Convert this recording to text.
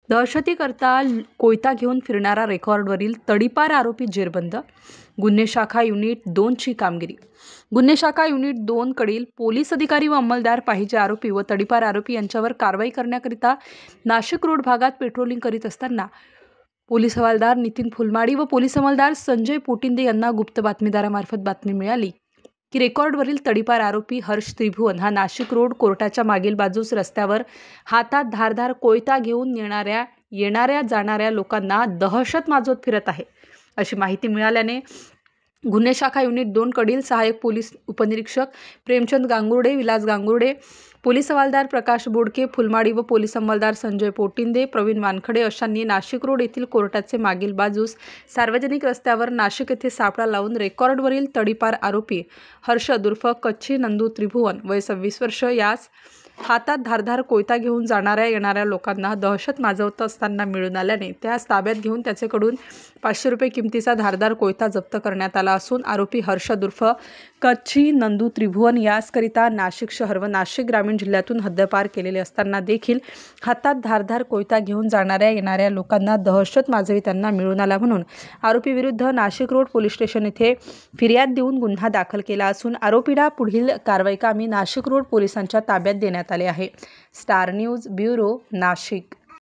दहशतीकरता कोयता घेऊन फिरणारा रेकॉर्डवरील तडीपार आरोपी जेरबंद. गुन्हे शाखा युनिट 2ची कामगिरी. गुन्हे शाखा युनिट 2 कडील पोलीस अधिकारी व अंमलदार पाहिजे आरोपी व तडीपार आरोपी यांच्यावर कारवाई करण्याकरिता नाशिक रोड भागात पेट्रोलिंग करीत असताना पोलीस हवालदार नितीन फुलमाडी व पोलीस अंमलदार संजय पोटिंदे यांना गुप्त बातमीदारामार्फत बातमी मिळाली की रेकॉर्डवरील तडीपार आरोपी हर्ष त्रिभुवन हा नाशिक रोड कोर्टाच्या मागील बाजूस रस्त्यावर हातात धारदार कोयता घेऊन येणाऱ्या जाणाऱ्या लोकांना दहशत माजवत फिरत आहे. अशी माहिती मिळाल्याने गुन्हे शाखा युनिट 2 कडील सहाय्यक पोलीस उपनिरीक्षक प्रेमचंद गांगुर्डे, विलास गांगुर्डे, पोलीस हवालदार प्रकाश बोडके, फुलमाडी व पोलीस अंमलदार संजय पोटिंदे, प्रवीण वानखडे अशांनी नाशिक रोड येथील कोर्टाचे मागील बाजूस सार्वजनिक रस्त्यावर नाशिक येथे सापळा लावून रेकॉर्डवरील तडीपार आरोपी हर्ष उर्फ कच्ची नंदू त्रिभुवन वय 26 वर्ष यास हातात धारदार कोयता घेऊन येणाऱ्या लोकांना दहशत माजवत असताना मिळून आल्याने त्यास ताब्यात घेऊन त्याच्याकडून 500 रुपये किमतीचा धारदार कोयता जप्त करण्यात आला असून आरोपी हर्ष उर्फ कच्ची नंदू त्रिभुवन यासकरिता नाशिक शहर व नाशिक ग्रामीण जिल्ह्यातून हद्दपार केलेले असताना देखील हातात धारदार कोयता घेऊन येणाऱ्या लोकांना दहशत माजवी त्यांना मिळून आला म्हणून आरोपी विरुद्ध नाशिक रोड पोलीस स्टेशन येथे फिर्याद देऊन गुन्हा दाखल केला असून आरोपीला पुढील कारवाई कामी नाशिक रोड पोलिसांच्या ताब्यात देण्यात आले आहे. Star news bureau, Nashik.